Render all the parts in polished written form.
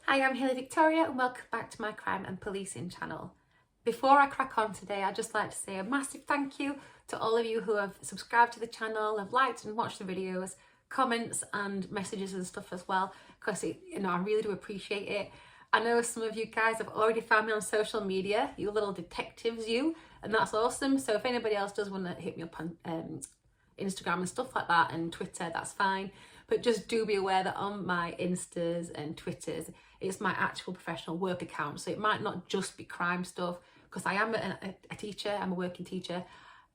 Hi, I'm Hilly Victoria and welcome back to my crime and policing channel. Before I crack on today, I'd just like to say a massive thank you to all of you who have subscribed to the channel, have liked and watched the videos, comments and messages and stuff as well, because I really do appreciate it. I know some of you guys have already found me on social media, you little detectives you, and that's awesome. So if anybody else does want to hit me up on Instagram and stuff like that and Twitter, that's fine. But just do be aware that on my Instas and Twitters, it's my actual professional work account. So it might not just be crime stuff, because I am a teacher, I'm a working teacher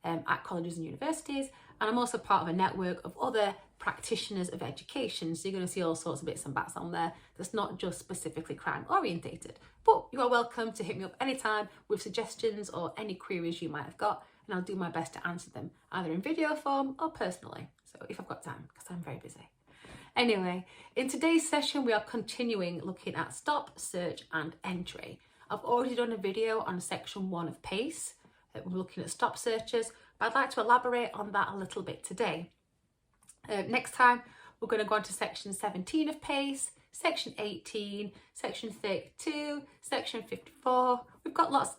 at colleges and universities, and I'm also part of a network of other practitioners of education. So you're going to see all sorts of bits and bats on there that's not just specifically crime orientated. But you are welcome to hit me up anytime with suggestions or any queries you might have got, and I'll do my best to answer them either in video form or personally. So if I've got time, because I'm very busy. Anyway, in today's session, we are continuing looking at stop, search and entry. I've already done a video on section 1 of PACE. We're looking at stop searches, but I'd like to elaborate on that a little bit today. Next time, we're going to go on to section 17 of PACE, section 18, section 32, section 54. We've got lots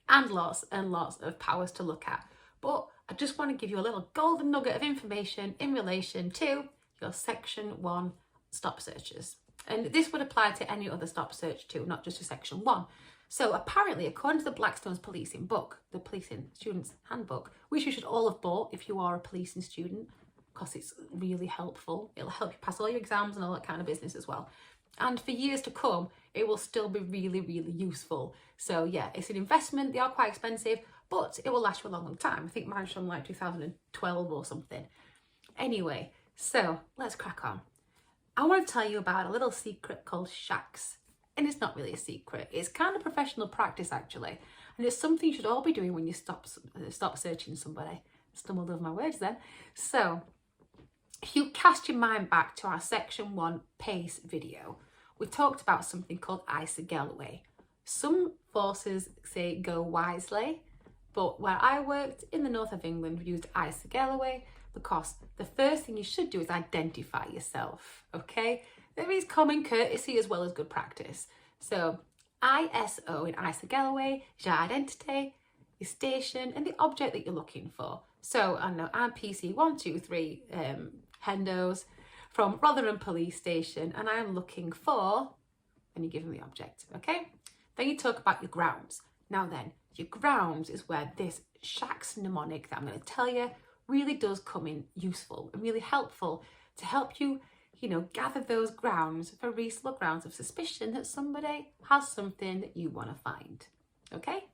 and lots of powers to look at, but I just want to give you a little golden nugget of information in relation to your section 1 stop searches. And this would apply to any other stop search too, not just to section 1. So apparently, according to the Blackstones policing book, the policing student's handbook, which you should all have bought if you are a policing student, because it's really helpful. It'll help you pass all your exams and all that kind of business as well. And for years to come, it will still be really, really useful. So yeah, it's an investment. They are quite expensive, but it will last you a long, long time. I think mine's from like 2012 or something. Anyway, so let's crack on. I want to tell you about a little secret called SHACKS. And it's not really a secret. It's kind of professional practice actually. And it's something you should all be doing when you stop searching somebody. Stumbled over my words then. So if you cast your mind back to our section 1 PACE video, we talked about something called Isa Galloway. Some forces say go wisely, but where I worked in the north of England, we used Isa Galloway because the first thing you should do is identify yourself, okay? There is common courtesy as well as good practice. So ISO in Isa Galloway is your identity, your station, and the object that you're looking for. So I know I'm PC 123 Hendos from Rotherham Police Station, and I'm looking for, and you give them the object, okay? Then you talk about your grounds. Now then, your grounds is where this SHACKS mnemonic that I'm going to tell you really does come in useful and really helpful to help you, gather those grounds for reasonable grounds of suspicion that somebody has something that you want to find, okay?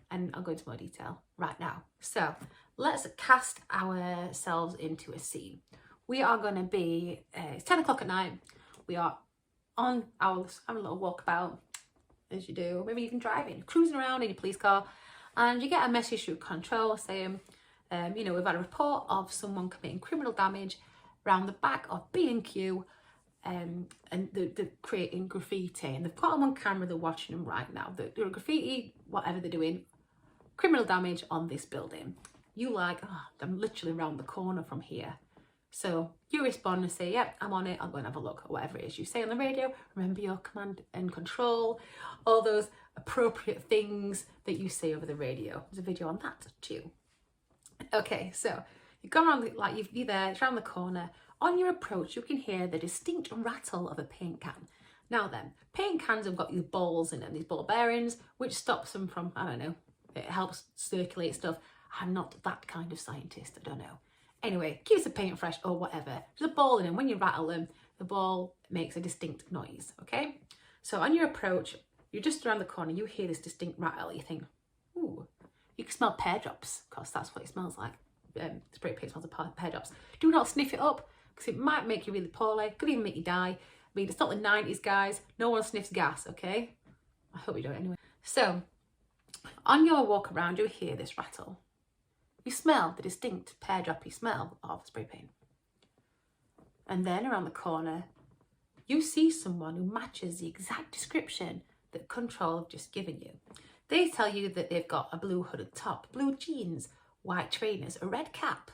And I'll go into more detail right now. So let's cast ourselves into a scene. We are going to be, it's 10 o'clock at night. We are on having a little walkabout, as you do, maybe even driving, cruising around in your police car, and you get a message through control saying, we've had a report of someone committing criminal damage around the back of B&Q, and they're creating graffiti, and they've got them on camera, they're watching them right now. They're doing graffiti, whatever they're doing, criminal damage on this building. You like, I'm literally around the corner from here. So you respond and say, yep, I'm on it, I'll go and have a look, or whatever it is you say on the radio. Remember your command and control, all those appropriate things that you say over the radio. There's a video on that too. Okay, so you've gone around, you're there, it's around the corner. On your approach, you can hear the distinct rattle of a paint can. Now then, paint cans have got these balls in them, these ball bearings, which stops them from, it helps circulate stuff. I'm not that kind of scientist, I don't know. Anyway, keeps the paint fresh or whatever. There's a ball in them. When you rattle them, the ball makes a distinct noise, okay? So on your approach, you're just around the corner, you hear this distinct rattle, you think, ooh, you can smell pear drops, because that's what it smells like. Spray paint smells of pear drops. Do not sniff it up, because it might make you really poorly, could even make you die. I mean, it's not the 90s, guys. No one sniffs gas, okay? I hope you don't anyway. So, on your walk around, you hear this rattle. You smell the distinct pear droppy smell of spray paint. And then around the corner, you see someone who matches the exact description that control have just given you. They tell you that they've got a blue hooded top, blue jeans, white trainers, a red cap.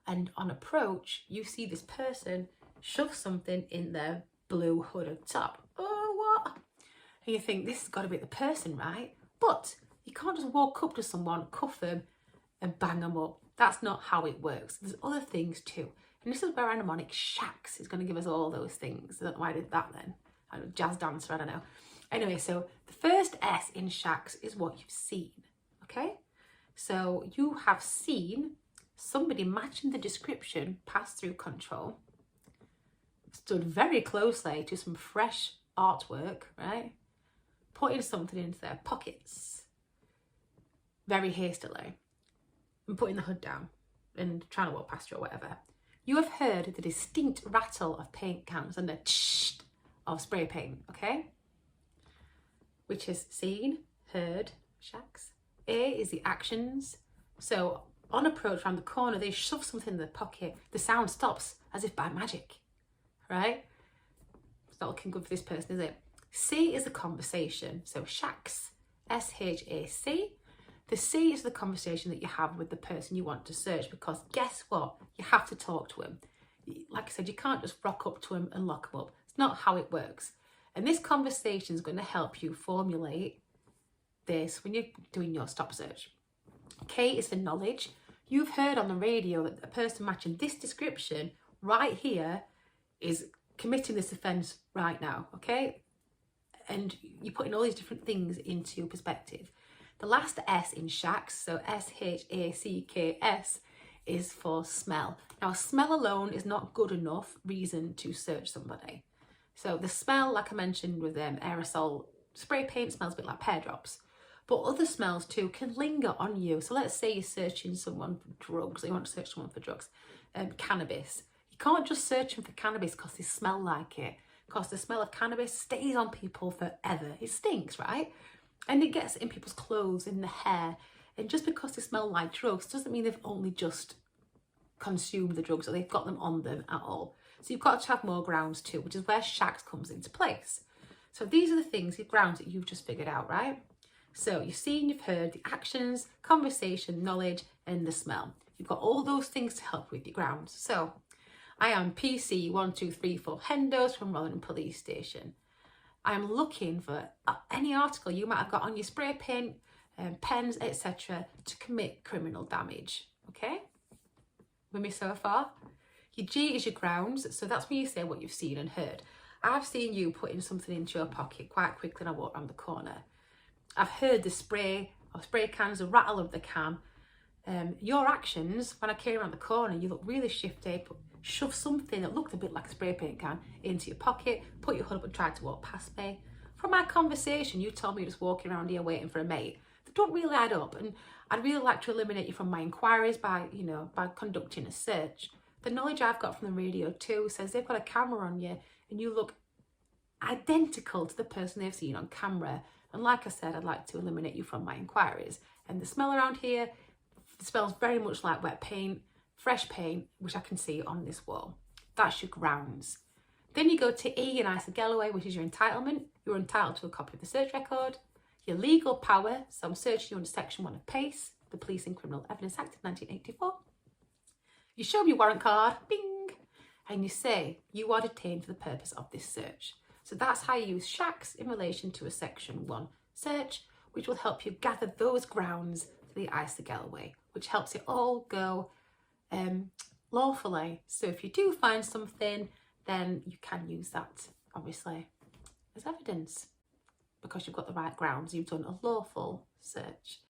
And on approach, you see this person shove something in their blue hooded top. Oh, what? And you think, this has got to be the person, right? But you can't just walk up to someone, cuff them and bang them up. That's not how it works. There's other things too. And this is where our mnemonic SHACKS is going to give us all those things. I don't know why I did that then. I'm a jazz dancer, I don't know. Anyway, so the first S in SHACKS is what you've seen, okay? So you have seen somebody matching the description pass through control, stood very closely to some fresh artwork, right? Putting something into their pockets very hastily and putting the hood down and trying to walk past you or whatever. You have heard the distinct rattle of paint cans and the tsh of spray paint, okay? Which is seen, heard, SHACKS. A is the actions. So on approach around the corner, they shove something in their pocket. The sound stops as if by magic, right? It's not looking good for this person, is it? C is the conversation. So SHACKS, S-H-A-C. The C is the conversation that you have with the person you want to search, because guess what? You have to talk to him. Like I said, you can't just rock up to him and lock him up. It's not how it works. And this conversation is going to help you formulate this when you're doing your stop search. K is the knowledge. You've heard on the radio that a person matching this description right here is committing this offence right now, okay? And you're putting all these different things into perspective. The last S in SHACKS, so S-H-A-C-K-S, is for smell. Now, smell alone is not good enough reason to search somebody. So the smell, like I mentioned with aerosol spray paint, smells a bit like pear drops. But other smells too can linger on you. So let's say you're searching someone for drugs, or you want to search someone for drugs, cannabis. You can't just search them for cannabis because they smell like it, because the smell of cannabis stays on people forever. It stinks, right? And it gets in people's clothes, in the hair. And just because they smell like drugs doesn't mean they've only just consumed the drugs or they've got them on them at all. So you've got to have more grounds too, which is where SHACKS comes into place. So these are the things, the grounds that you've just figured out, right? So you've seen, you've heard the actions, conversation, knowledge, and the smell. You've got all those things to help with your grounds. So I am PC 1234 Hendos from Rotherham Police Station. I'm looking for any article you might have got on your spray paint, pens, etc. to commit criminal damage, okay? With me so far? Your G is your grounds, so that's when you say what you've seen and heard. I've seen you putting something into your pocket quite quickly when I walk around the corner. I've heard the spray cans, the rattle of the can. Your actions, when I came around the corner, you look really shifty, shove something that looked a bit like a spray paint can into your pocket, put your hood up and tried to walk past me. From our conversation, you told me you're just walking around here waiting for a mate. They don't really add up, and I'd really like to eliminate you from my inquiries by conducting a search. The knowledge I've got from the radio too says they've got a camera on you and you look identical to the person they've seen on camera. And like I said, I'd like to eliminate you from my inquiries. And the smell around here smells very much like wet paint, fresh paint, which I can see on this wall. That's your grounds. Then you go to E and Isa Galloway, which is your entitlement. You're entitled to a copy of the search record. Your legal power, so I'm searching you under Section 1 of PACE, the Police and Criminal Evidence Act of 1984. You show me your warrant card, bing, and you say you are detained for the purpose of this search. So that's how you use SHACKS in relation to a Section 1 search, which will help you gather those grounds to the Isa Galloway, which helps it all go lawfully. So if you do find something, then you can use that, obviously, as evidence, because you've got the right grounds, you've done a lawful search.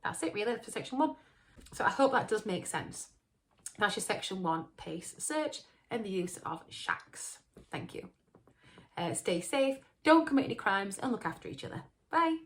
That's it really for Section 1. So I hope that does make sense. That's your Section 1 PACE search and the use of SHACKS. Thank you. Stay safe, don't commit any crimes, and look after each other. Bye.